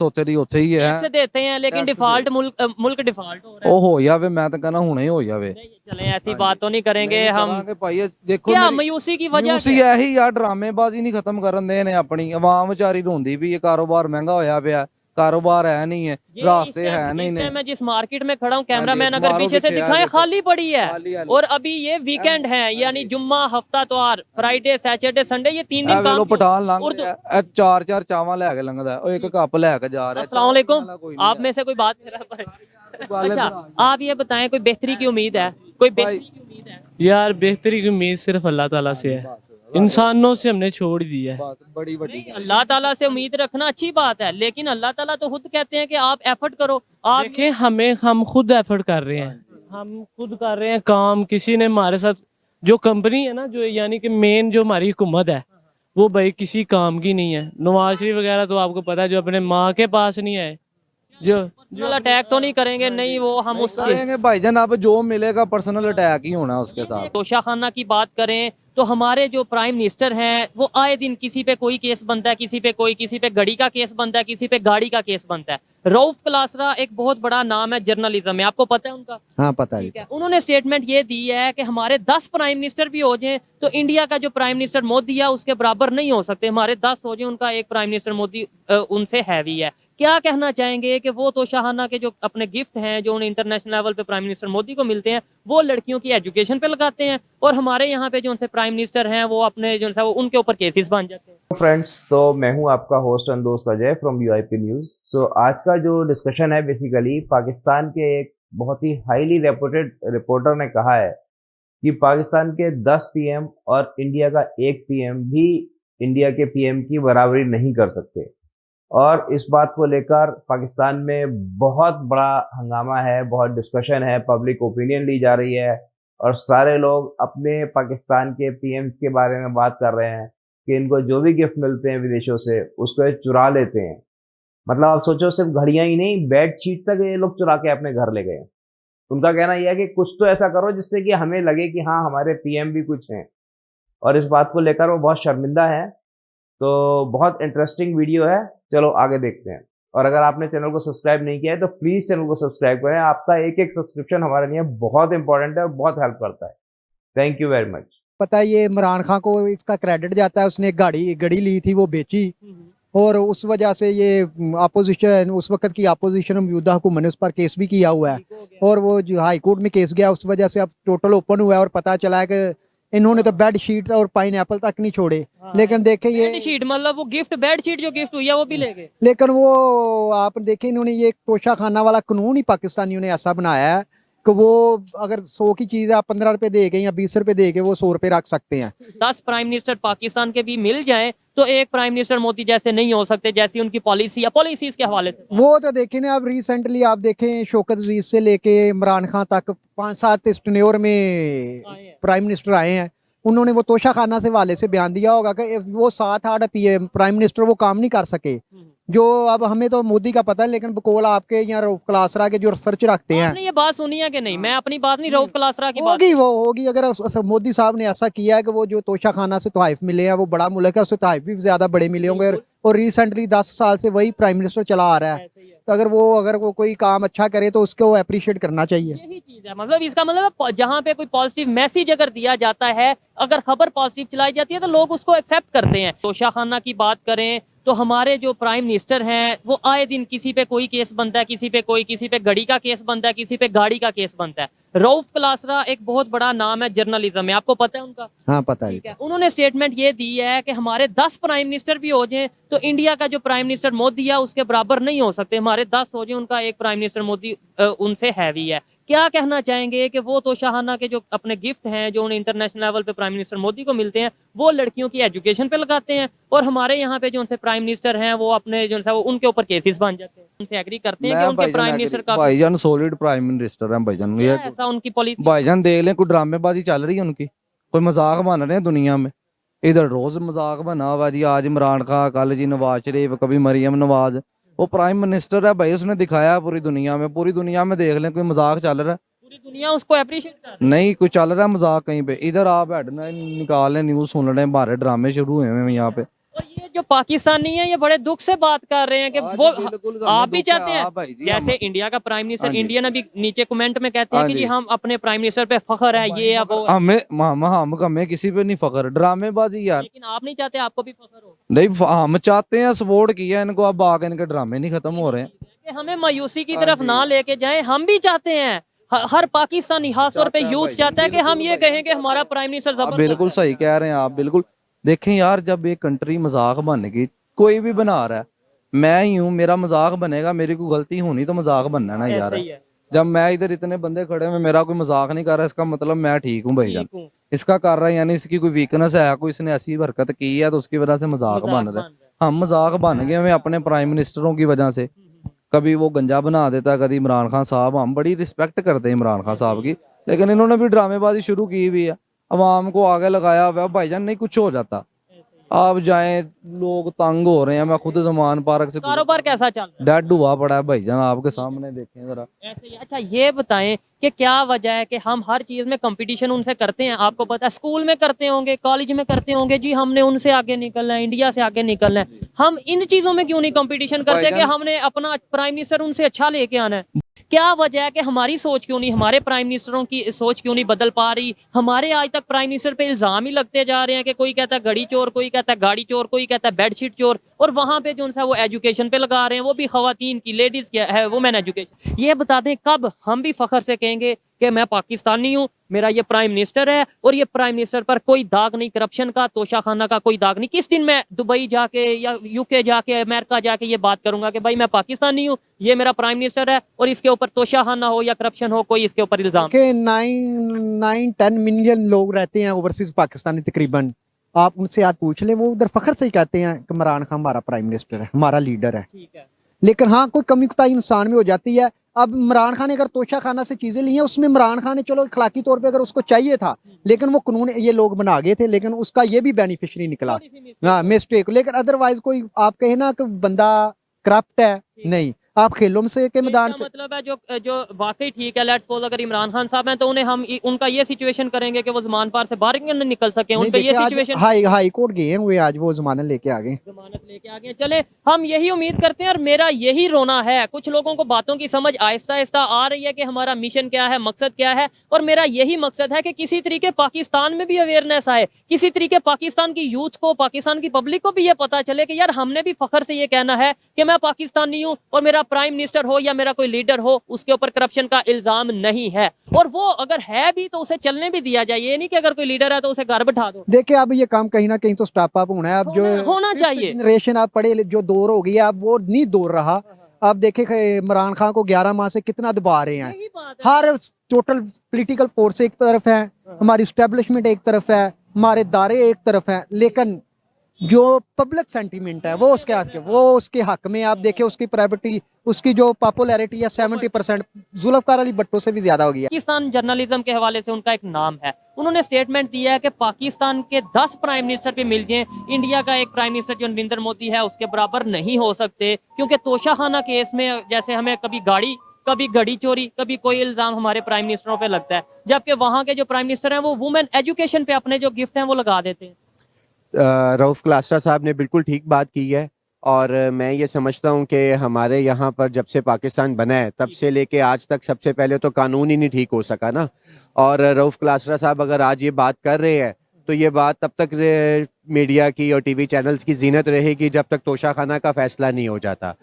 ਉੱਥੇ ਦੀ ਉੱਥੇ ਹੀ ਹੈ। टैक्स देते हैं लेकिन टैक्स डिफॉल्ट मुल्क डिफॉल्ट हो रहा है। ਉਹ ਹੋ ਜਾਵੇ, ਮੈਂ ਤਾਂ ਕਹਿੰਦਾ ਹੁਣੇ ਹੋ ਜਾਵੇ। नहीं, चलें ऐसी बात तो नहीं करेंगे ਨਹੀਂ हम। ਕਰਾਂਗੇ ਭਾਈ, ਇਹ ਦੇਖੋ क्या ਮੇਰੀ मायूसी की वजह ਮਾਯੂਸੀ क्या है? ਇਹੀ ਆ, ਡਰਾਮੇਬਾਜ਼ੀ ਨਹੀਂ ਖਤਮ ਕਰਨ ਦੇ ਨੇ ਆਪਣੀ। ਆਵਾਮ ਵਿਚਾਰੀ ਰੋਂਦੀ ਵੀ ਇਹ ਕਾਰੋਬਾਰ ਮਹਿੰਗਾ ਹੋਇਆ ਪਿਆ, ਕਾਰੋਬਾਰ ਹੈ नहीं है, ये रास्ते इस है टाइम- नहीं इस ने। टाइम मैं जिस मार्केट में खड़ा हूँ, कैमरामैन अगर मारो पीछे से पीछे, दिखाएं, देखो। खाली पड़ी है। खाली है। और अभी ये वीकेंड है, यानी जुम्मा, हफ्ता त्वार, फ्राइडे, सैटरडे, संडे, ये 3 दिन ਇਹ ਵੇਲੋ काम ਪਠਾਨ ਲੰਘ उर्दू- ਰਿਹਾ, ਇਹ ਚਾਰ ਚਾਰ ਚਾਵਾਂ ਲੈ ਕੇ ਲੰਘਦਾ, ਉਹ ਇੱਕ ਕੱਪ ਲੈ ਕੇ ਜਾ ਰਿਹਾ। अस्सलाम वालेकुम। ਚਾਹ ਕੋਈ ਨਹੀਂ आप में से कोई बात कर रहा है? ਗੱਲ अच्छा, इधर आप ये बताएं, कोई बेहतरी की उम्मीद है? कोई बेहतरी की उम्मीद है? यार बेहतरी की उम्मीद सिर्फ अल्लाह ताला से है, इंसानों से हमने छोड़ दी है। बस बड़ी बड़ी अल्लाह ताला से उम्मीद रखना अच्छी बात है, लेकिन अल्लाह ताला तो खुद कहते हैं कि आप एफर्ट करो। आप देखें, हम खुद एफर्ट कर रहे हैं, हम खुद कर रहे हैं काम। किसी ने हमारे साथ जो कंपनी है ना, जो यानी कि मेन जो हमारी हुकूमत है, वो भाई किसी काम की नहीं है। नवाज शरीफ वगैरह तो आपको पता है, जो अपने माँ के पास नहीं आए, जो पर्सनल अटैक तो नहीं करेंगे, नहीं वो हम उसके करेंगे भाईजान, अब जो मिलेगा पर्सनल अटैक ही होना उसके साथ। तोशाखाना की बात करें तो हमारे जो प्राइम मिनिस्टर हैं वो आए दिन किसी पे कोई केस बनता है, किसी पे कोई, किसी पे घड़ी का केस बनता है, किसी पे गाड़ी का केस बनता है। रऊफ क्लासरा एक बहुत बड़ा नाम है जर्नलिज्म में, आपको पता है उनका? हाँ पता है। ठीक है, उन्होंने स्टेटमेंट ये दी है कि हमारे 10 प्राइम मिनिस्टर भी हो जाएं तो इंडिया का जो प्राइम मिनिस्टर मोदी है उसके बराबर नहीं हो सकते। हमारे 10 हो जाएं, उनका एक प्राइम मिनिस्टर मोदी उनसे हैवी है। क्या कहना चाहेंगे कि वो तोशाखाना के जो अपने गिफ्ट हैं जो उन्हें इंटरनेशनल लेवल पे प्राइम मिनिस्टर मोदी को मिलते हैं, वो लड़कियों की एजुकेशन पे लगाते हैं, और हमारे यहाँ पे जो उनसे प्राइम मिनिस्टर हैं वो अपने जो है वो उनके ऊपर केसेस बन जाते हैं। फ्रेंड्स, तो मैं हूं आपका होस्ट एंड दोस्त अजय फ्रॉम यूआईपी न्यूज़। सो आज का जो डिस्कशन है, बेसिकली पाकिस्तान के एक बहुत ही हाईली रेपुटेड रिपोर्टर ने कहा है कि पाकिस्तान के 10 पीएम और इंडिया का एक पीएम भी इंडिया के पीएम की बराबरी नहीं कर सकते। और इस बात को लेकर पाकिस्तान में बहुत बड़ा हंगामा है, बहुत डिस्कशन है, पब्लिक ओपिनियन ली जा रही है, और सारे लोग अपने पाकिस्तान के पीएम के बारे में बात कर रहे हैं कि इनको जो भी गिफ्ट मिलते हैं विदेशों से उसको ये चुरा लेते हैं। मतलब आप सोचो, सिर्फ घड़ियां ही नहीं, बेड शीट तक ये लोग चुरा के अपने घर ले गए। उनका कहना यह है कि कुछ तो ऐसा करो जिससे कि हमें लगे कि हाँ, हमारे पीएम भी कुछ हैं, और इस बात को लेकर वो बहुत शर्मिंदा है। तो बहुत इंटरेस्टिंग वीडियो है, चलो आगे देखते हैं। और अगर आपने चैनल को सब्सक्राइब नहीं किया है तो प्लीज़ चैनल को सब्सक्राइब करें। आपका एक एक सब्सक्रिप्शन हमारे लिए बहुत इंपॉर्टेंट है और बहुत हेल्प करता है। Thank you very much. पता है, ये इमरान खान को इसका क्रेडिट जाता है, उसने एक घड़ी ली थी वो बेची, और उस वजह से ये अपोजिशन, उस वक्त की अपोजिशन मौजूदा हुकूमत ने उस पर केस भी किया हुआ है, और वो जो हाई कोर्ट में केस गया, उस वजह से अब टोटल ओपन हुआ है, और पता चला है कि इन्होंने तो बेड शीट और पाइनएप्पल तक नहीं छोड़े। लेकिन देखें ये बेड शीट, मतलब वो गिफ्ट बेड शीट जो गिफ्ट हुई है वो भी ले गए। लेकिन वो आप देखें, इन्होंने ये तोशाखाना वाला कानून ही पाकिस्तानियों ने ऐसा बनाया है कि वो अगर 100 की चीज़ आप 15 रुपए दे के या 20 रुपए दे के वो 100 रुपए रख सकते हैं। 10 प्राइम मिनिस्टर पाकिस्तान के भी मिल जाएं तो एक प्राइम मिनिस्टर मोदी जैसे नहीं हो सकते, जैसी उनकी पॉलिसी या पॉलिसीज के हवाले से। वो तो देखें ना, अब रिसेंटली आप देखें, शौकत अजीज से लेके इमरान खान तक 5-7 इस टेन्योर में प्राइम मिनिस्टर आए हैं। उन्होंने वो तोशाखाना से वाले से बयान दिया होगा कि वो 7-8 पीएम प्राइम मिनिस्टर वो काम नहीं कर सके। जो अब हमें तो मोदी का पता है, लेकिन बकोल आपके यहाँ रऊफ क्लासरा के जो रिसर्च रखते हैं, आपने ये बात सुनी है कि नहीं? मैं अपनी बात नहीं, रऊफ क्लासरा की बात। होगी, वो होगी। अगर मोदी साहब ने ऐसा किया है कि वो जो तोशाखाना से तोहफ मिले हैं, वो बड़ा मुल्क है, उससे तोहफ भी ज्यादा बड़े मिले होंगे, और रिसेंटली 10 साल से वही प्राइम मिनिस्टर चला आ रहा है। तो अगर वो कोई काम अच्छा करे तो उसको अप्रिशिएट करना चाहिए। यही चीज है, मतलब इसका मतलब जहाँ पे कोई पॉजिटिव मैसेज अगर दिया जाता है, अगर खबर पॉजिटिव चलाई जाती है तो लोग उसको एक्सेप्ट करते हैं। तोशाखाना की बात करें तो हमारे जो प्राइम मिनिस्टर हैं वो आए दिन किसी पे कोई केस बनता है, किसी पे कोई, किसी पे घड़ी का केस बनता है, किसी पे गाड़ी का केस बनता है। रऊफ क्लासरा एक बहुत बड़ा नाम है जर्नलिज्म में, आपको पता है उनका? हाँ पता है। ठीक है, उन्होंने स्टेटमेंट ये दी है कि हमारे 10 प्राइम मिनिस्टर भी हो जाएं तो इंडिया का जो प्राइम मिनिस्टर मोदी है उसके बराबर नहीं हो सकते। हमारे 10 हो जाएं, उनका एक प्राइम मिनिस्टर मोदी उनसे हैवी है। क्या कहना चाहेंगे कि वो तोशाखाना के जो अपने गिफ्ट हैं जो उन्हें इंटरनेशनल लेवल पे प्राइम मिनिस्टर मोदी को मिलते हैं, वो लड़कियों की एजुकेशन पे लगाते हैं, और हमारे यहाँ पे जो उनसे प्राइम मिनिस्टर हैं वो अपने जो है वो उनके ऊपर केसेस बन जाते हैं। उनसे एग्री करते हैं कि उनके प्राइम मिनिस्टर का भाईजान सॉलिड प्राइम मिनिस्टर है भाईजान। ये ऐसा उनकी पॉलिसी। भाईजान देख लें, कोई ड्रामेबाजी चल रही है उनकी, कोई मजाक बन रहे हैं दुनिया में। इधर रोज मजाक बना हुआ जी, आज इमरान खान, कल जी नवाज शरीफ, कभी मरियम नवाज। वो प्राइम मिनिस्टर है भाई, उसने दिखाया है पूरी दुनिया में देख लें कोई मजाक चल रहा है, पूरी दुनिया उसको अप्रिशिएट कर रही है। नहीं कोई चल रहा है मजाक कहीं पे। इधर आप हेड निकाल लें, न्यूज सुन रहे हैं, हमारे ड्रामे शुरू हुए हैं यहाँ पे। और ये जो पाकिस्तानी है ये बड़े दुख से बात कर रहे हैं कि हाँ जी, वो बिल्कुल, हमें आप भी दुख है, चाहते हैं हाँ भाई जी, जैसे हम- इंडिया का प्राइम मिनिस्टर हाँ जी। इंडियन अभी नीचे कमेंट में कहते हैं हाँ कि जी जी। हम अपने प्राइम मिनिस्टर पे फख्र है ये है वो है। हमें किसी पे नहीं फख्र, ड्रामेबाजी यार। लेकिन आप नहीं चाहते आपको भी फख्र हो नहीं, हम चाहते हैं, सपोर्ट किया इनको, अब आगे इनके ड्रामे नहीं खत्म हो रहे हैं। कि हमें मायूसी की हाँ तरफ जी। ना लेके जाएं, हम भी चाहते हैं हर पाकिस्तानी खास तौर पे चाहता है यूथ भाई, चाहता है कि हम बिल्कुल ये भाई, कहें कि हमारा प्राइम मिनिस्टर आप जबरदस्त बिल्कुल है। सही कह रहे हैं आप, बिल्कुल। देखें यार, जब एक कंट्री मजाक बन गई, कोई भी बना रहा है, मैं ही हूँ, मेरा मजाक बनेगा, मेरी कोई गलती होनी तो मजाक बनना है ना ऐसा यार। ही है। जब मैं इधर इतने बंदे खड़े हैं, मेरा कोई मजाक नहीं कर रहा, इसका मतलब मैं ठीक हूँ भाईजान। ठीक हूँ। इसका कर रहा है यानी इसकी कोई वीकनेस है, कोई इसने ऐसी हरकत की है तो उसकी वजह से मजाक मजाक बन बन रहा है। रहा हम मजाक बन गए हमें अपने प्राइम मिनिस्टरों की वजह से। कभी वो गंजा बना देता है, कभी इमरान खान साहब, हम बड़ी रिस्पेक्ट करते हैं इमरान खान साहब की, लेकिन इन्होंने भी ड्रामेबाजी शुरू की हुई है, अवाम को आगे लगाया हुआ है। भाईजान नहीं कुछ हो जाता, आप जाएं, लोग तंग हो रहे हैं। मैं खुद जमान पार्क से कारोबार कैसा चल रहा डेड हुआ पड़ा है भाईजान, आपके सामने देखें जरा। है? ऐसे ही। अच्छा ये बताएं कि क्या वजह है कि हम हर चीज में कंपटीशन उनसे करते हैं? आपको पता है स्कूल में करते होंगे, कॉलेज में करते होंगे, जी हमने उनसे आगे निकलना है, इंडिया से आगे निकलना है। हम इन चीजों में क्यों नहीं कंपटीशन करते कि भाईजान- हमने अपना प्राइम मिनिस्टर उनसे अच्छा लेके आना है? क्या वजह है कि हमारी सोच क्यों नहीं, हमारे प्राइम मिनिस्टरों की सोच क्यों नहीं बदल पा रही? हमारे आज तक प्राइम मिनिस्टर पे इल्जाम ही लगते जा रहे हैं कि कोई कहता है घड़ी चोर, कोई कहता है गाड़ी चोर, कोई कहता है बेडशीट चोर, और वहां पे जो उनसे वो एजुकेशन पे लगा रहे हैं, वो भी खवातीन की, लेडीज की है, वुमेन एजुकेशन। ये बता दें कब हम भी फख्र से कहेंगे कि मैं पाकिस्तानी हूँ, मेरा ये प्राइम मिनिस्टर है और ये प्राइम मिनिस्टर पर कोई दाग नहीं, करप्शन का, तोशाखाना का कोई दाग नहीं। किस दिन मैं दुबई जाके या यूके जाके, अमेरिका जाके ये बात करूंगा कि भाई मैं पाकिस्तानी हूँ, ये मेरा प्राइम मिनिस्टर है और इसके ऊपर तोशाखाना हो या करप्शन हो, कोई इसके ऊपर इल्जाम? के 9-10 मिलियन लोग रहते हैं ओवरसीज पाकिस्तानी तकरीबन। आप उनसे आज पूछ लें, वो उधर फख्र से ही कहते हैं कि इमरान खान हमारा प्राइम मिनिस्टर है, हमारा लीडर है। ठीक है। लेकिन हाँ, कोई कमी कोताही इंसान में हो जाती है। अब इमरान खान ने अगर तोशा खाना से चीजें ली हैं, उसमें इमरान खान ने चलो अखलाकी तौर पे अगर उसको चाहिए था, लेकिन वो कानून ये लोग बना गए थे, लेकिन उसका ये भी बेनिफिशियरी निकला। थोड़ी सी mistake हाँ, मिस्टेक। लेकिन अदरवाइज कोई आप कहे ना कि बंदा करप्ट है, नहीं। आप खेलों में से के मैदान इसका से मतलब है जो वाकई ठीक है, लेट्स सपोज अगर इमरान खान साहब हैं तो उन्हें हम उनका ये सिचुएशन करेंगे कि वो जमान पार से बाहर नहीं निकल सके, नहीं, उन पे ये देखिए, आज सिचुएशन हाई कोर्ट गए हैं हुए, आज वो जमानत लेके आ गए। जमानत लेके आ गए। चले, हम यही उम्मीद करते हैं और मेरा यही रोना है। कुछ लोगों को बातों की समझ आहिस्ता आहिस्ता आ रही है कि हमारा मिशन क्या है, मकसद क्या है, और मेरा यही मकसद है कि किसी तरीके पाकिस्तान में भी अवेयरनेस आए, किसी तरीके पाकिस्तान की यूथ को, पाकिस्तान की पब्लिक को भी ये पता चले कि यार हमने भी फख्र से ये कहना है कि मैं पाकिस्तानी हूँ और मेरा प्राइम मिनिस्टर हो या मेरा कोई लीडर हो, उसके ऊपर करप्शन का इल्जाम नहीं है, और वो अगर है भी तो उसे चलने भी दिया जाए। ये नहीं कि अगर कोई लीडर है तो उसे घर बैठा दो। देखिए, अब ये काम कहीं ना कहीं तो स्टॉप अप होना है। अब जो होना चाहिए। जनरेशन आप पढ़े जो दौर हो गई है, अब वो नहीं दौर रहा। अब देखे इमरान खान को 11 माह से कितना दबा रहे हैं। यही बात है। हर टोटल पॉलिटिकल फोर्स एक तरफ है, हमारी स्टैब्लिशमेंट एक तरफ है, हमारे दायरे एक तरफ है, लेकिन जो पब्लिक सेंटीमेंट है वो उसके हक में। आप देखें उसकी प्रायोरिटी, उसकी जो पॉपुलैरिटी है 70% जुल्फकार अली भट्टो से भी ज्यादा हो गई है। पाकिस्तान जर्नलिज्म के हवाले से उनका एक नाम है। उन्होंने स्टेटमेंट दिया है कि पाकिस्तान के 10 प्राइम मिनिस्टर भी मिल जाएं, इंडिया का एक प्राइम मिनिस्टर जो नरेंद्र मोदी है उसके बराबर नहीं हो सकते, क्योंकि तोशाखाना केस में जैसे हमें कभी घड़ी चोरी, कभी कोई इल्जाम हमारे प्राइम मिनिस्टरों पे लगता है, जबकि वहां के जो प्राइम मिनिस्टर हैं वो वुमेन एजुकेशन पे अपने जो गिफ्ट हैं वो लगा देते हैं। रऊफ क्लास्ट्रा साहब ने बिल्कुल ठीक बात की है, और मैं ये समझता हूँ कि हमारे यहाँ पर जब से पाकिस्तान बना है तब से लेके आज तक सबसे पहले तो कानून ही नहीं ठीक हो सका ना। और रऊफ क्लास्ट्रा साहब अगर आज ये बात कर रहे हैं तो ये बात तब तक मीडिया की और टीवी चैनल्स की जीनत रहेगी जब तक तोशाखाना का फैसला नहीं हो जाता,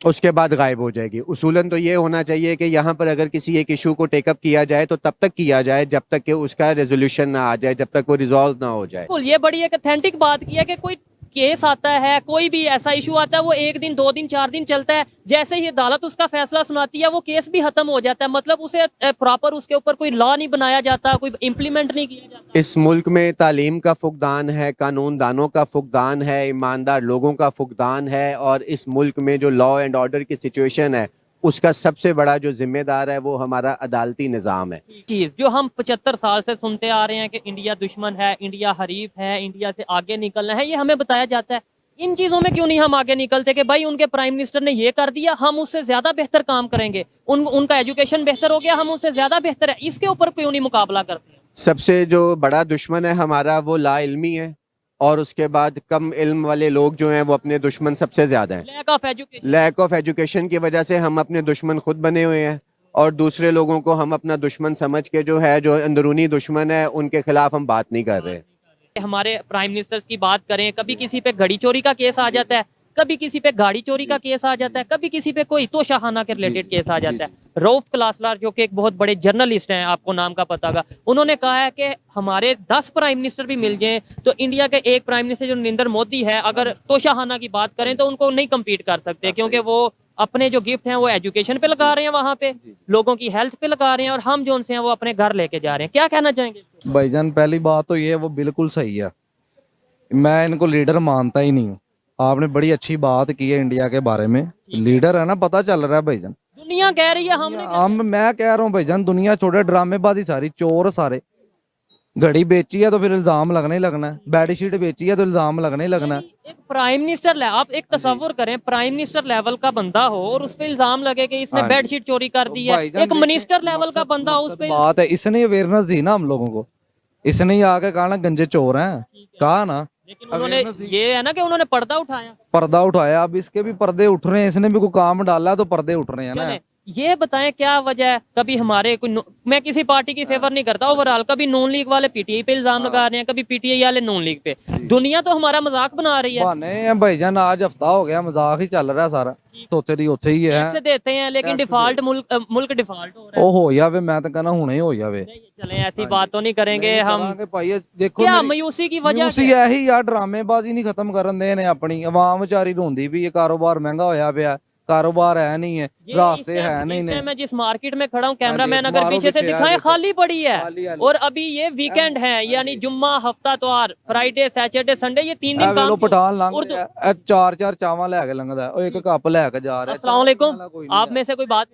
उसके बाद गायब हो जाएगी। उसूलन तो ये होना चाहिए कि यहाँ पर अगर किसी एक इशू को टेकअप किया जाए तो तब तक किया जाए जब तक कि उसका रेजोल्यूशन ना आ जाए, जब तक वो रिजॉल्व ना हो जाए। बिल्कुल, ये बड़ी एक ऑथेंटिक बात की है कि कोई केस आता है, कोई भी ऐसा इशू आता है, वो 1 दिन 2 दिन 4 दिन चलता है, जैसे ही अदालत उसका फैसला सुनाती है वो केस भी खत्म हो जाता है। मतलब उसे प्रॉपर उसके ऊपर कोई लॉ नहीं बनाया जाता, कोई इम्प्लीमेंट नहीं किया जाता। इस मुल्क में तालीम का फुकदान है, कानून दानों का फुकदान है, ईमानदार लोगों का फुकदान है, और इस मुल्क में जो लॉ एंड ऑर्डर की सिचुएशन है उसका सबसे बड़ा जो जिम्मेदार है वो हमारा अदालती निज़ाम है। चीज जो हम 75 साल से सुनते आ रहे हैं कि इंडिया दुश्मन है, इंडिया हरीफ है, इंडिया से आगे निकलना है, ये हमें बताया जाता है। इन चीजों में क्यों नहीं हम आगे निकलते कि भाई उनके प्राइम मिनिस्टर ने ये कर दिया, हम उससे ज्यादा बेहतर काम करेंगे, उनका एजुकेशन बेहतर हो गया, हम उनसे ज्यादा बेहतर है, इसके ऊपर क्यों नहीं मुकाबला करते हैं? सबसे जो बड़ा दुश्मन है हमारा वो ला इल्मी है, और उसके बाद कम इल्म वाले लोग जो हैं वो अपने दुश्मन सबसे ज़्यादा हैं। Lack of education. Lack of education की वजह से हम अपने दुश्मन खुद बने हुए हैं और दूसरे लोगों को हम अपना दुश्मन समझ के जो है, जो अंदरूनी दुश्मन है, उनके खिलाफ हम बात नहीं कर रहे। हमारे प्राइम मिनिस्टर्स की बात करें, कभी किसी पे घड़ी चोरी का केस आ जाता है, कभी किसी पे गाड़ी चोरी का केस आ जाता है, कभी किसी पे कोई तोशाखाना के रिलेटेड केस आ जाता है। रऊफ क्लासलार जो कि एक बहुत बड़े जर्नलिस्ट हैं, आपको नाम का पता होगा, उन्होंने कहा है कि हमारे 10 प्राइम मिनिस्टर भी मिल जाएं तो इंडिया के एक प्राइम मिनिस्टर जो नरेंद्र मोदी है, अगर तोशाखाना की बात करें तो उनको नहीं कम्पीट कर सकते, क्योंकि वो अपने जो गिफ्ट हैं वो एजुकेशन पे लगा रहे हैं, वहां पे लोगों की हेल्थ पे लगा रहे हैं, और हम जो उनसे हैं वो अपने घर लेके जा रहे हैं। क्या कहना चाहेंगे? भाईजान पहली बात तो ये है, वो बिल्कुल सही है, मैं इनको लीडर मानता ही नहीं हूँ। आपने बड़ी अच्छी बात की है इंडिया के बारे में, लीडर है ना, पता चल रहा है भाईजान। दुनिया कह रही है, हमने हम मैं कह रहा हूँ भाईजान, दुनिया छोड़े, ड्रामेबाजी सारी, चोर सारे। घड़ी बेची है तो फिर इल्जाम लगना ही लगना है, बेडशीट बेची है तो इल्जाम लगना ही लगना है। एक प्राइम मिनिस्टर, आप एक तस्वुर करें, प्राइम मिनिस्टर लेवल का बंदा हो और उस पे इल्जाम लगे कि इसने हाँ जी। बेडशीट चोरी कर दी है। भाईजान एक मिनिस्टर लेवल का बंदा हो, उस पे बात है, इसने अवेयरनेस दी ना हम लोगों को, इसने ही आके कहा ना गंजे चोर हैं, कहा ना। लेकिन उन्होंने ये है ना कि उन्होंने पर्दा उठाया। पर्दा उठाया, अब इसके भी पर्दे उठ रहे हैं, इसने भी कोई काम डाला तो पर्दे उठ रहे हैं ना। चलें, ये बताएं क्या वजह है? कभी हमारे मैं किसी पार्टी की फेवर नहीं करता ओवरऑल, कभी नून लीग वाले पीटीआई पे इल्जाम लगा रहे हैं, कभी पीटीआई वाले नून लीग पे। दुनिया तो हमारा मजाक बना रही है। बहाने हैं भाईजान, आज हफ्ता हो गया मजाक ही चल रहा है सारा, तोते दी उत्थे ही है। टैक्स देते हैं लेकिन डिफॉल्ट मुल्क डिफॉल्ट हो रहा है। ਉਹ ਹੋ ਜਾਵੇ, ਮੈਂ ਤਾਂ ਕਹਿੰਦਾ ਹੁਣੇ ਹੋ ਜਾਵੇ। चलें, ऐसी बात तो नहीं करेंगे हम। ਕਰਾਂਗੇ ਭਾਈ, ਇਹ ਦੇਖੋ क्या ਮੇਰੀ- मायूसी की वजह ਮਾਯੂਸੀ क्या है? ਇਹੀ ਆ, ਡਰਾਮੇਬਾਜ਼ੀ ਨਹੀਂ ਖਤਮ ਕਰਨ ਦੇ ਨੇ ਆਪਣੀ ਆਵਾਮ ਵਿਚਾਰੀ ਰੋਂਦੀ ਵੀ ਇਹ ਕਾਰੋਬਾਰ ਮਹਿੰਗਾ ਹੋਇਆ ਪਿਆ, ਕਾਰੋਬਾਰ है नहीं है, ये रास्ते इस है टाइम- नहीं इस ने। टाइम मैं जिस मार्केट में खड़ा हूँ, कैमरामैन अगर मारो पीछे से पीछे, दिखाएं, देखो। खाली पड़ी है। खाली है। और अभी ये वीकेंड है, यानी जुम्मा, हफ्ता त्वार, फ्राइडे, सैटरडे, संडे, ये 3 दिन ਇਹ ਵੇਲੋ काम की- ਪਠਾਨ ਲੰਘ उर्दू- ਰਿਹਾ, ਇਹ ਚਾਰ ਚਾਰ ਚਾਵਾਂ ਲੈ ਕੇ ਲੰਘਦਾ, ਉਹ ਇੱਕ ਕੱਪ ਲੈ ਕੇ ਜਾ ਰਿਹਾ। अस्सलाम वालेकुम, चाय वाला कोई नहीं आप में से कोई बात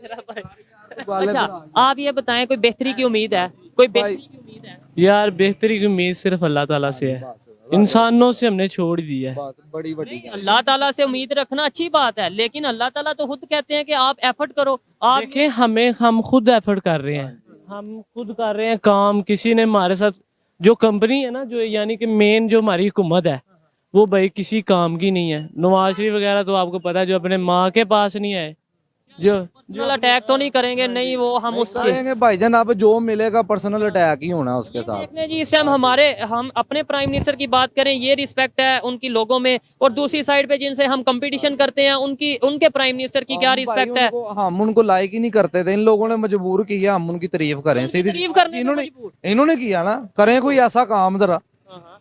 वाले अच्छा, तो- आप ये बताएं, कोई बेहतरी की उम्मीद है? कोई बेहतरी की उम्मीद है? यार बेहतरी की उम्मीद सिर्फ अल्लाह ताला से है, इंसानों से हमने छोड़ दी है। बस बड़ी बड़ी अल्लाह ताला से उम्मीद रखना अच्छी बात है, लेकिन अल्लाह ताला तो खुद कहते हैं कि आप एफर्ट करो। आप देखें, हम खुद एफर्ट कर रहे हैं, हम खुद कर रहे हैं काम। किसी ने हमारे साथ जो कंपनी है ना, जो यानी कि मेन जो हमारी हुकूमत है, वो भाई किसी काम की नहीं है। नवाज शरीफ वगैरह तो आपको पता है, जो अपने माँ के पास नहीं है, जो पर्सनल अटैक तो नहीं करेंगे, नहीं वो हम उसके करेंगे भाईजान, अब जो मिलेगा पर्सनल अटैक ही होना उसके साथ। देखने जी, इस टाइम हम अपने प्राइम मिनिस्टर की बात करें, ये रिस्पेक्ट है उनकी लोगों में, और दूसरी साइड पे जिनसे हम कंपटीशन करते हैं उनके प्राइम मिनिस्टर की क्या हम भाई रिस्पेक्ट है? हम उनको लाइक ही नहीं करते थे, इन लोगों ने मजबूर किया, हम उनकी तारीफ करें। सीधी तारीफ करने पे इन्होंने मजबूर। इन्होंने किया ना, करें कोई ऐसा काम जरा,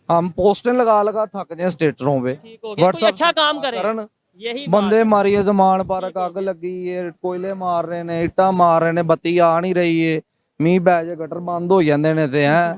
हम पोस्टें लगा लगा थक जाए स्टेटरों पे, ठीक हो गया, कोई अच्छा काम करे, करन। यही ਬੰਦੇ ਮਾਰੀਏ ਜ਼ਮਾਨ ਪਾਰਕ, ਅੱਗ ਲੱਗੀ ਏ, ਕੋਇਲੇ ਮਾਰ ਰਹੇ ਨੇ, ਇੱਟਾਂ ਮਾਰ ਰਹੇ ਨੇ, ਬੱਤੀ ਆ ਨਹੀਂ ਰਹੀ ਏ, ਮੀਂਹ ਪੈ ਜੇ ਗਟਰ ਬੰਦ ਹੋ ਜਾਂਦੇ ਨੇ ਤੇ ਹੈ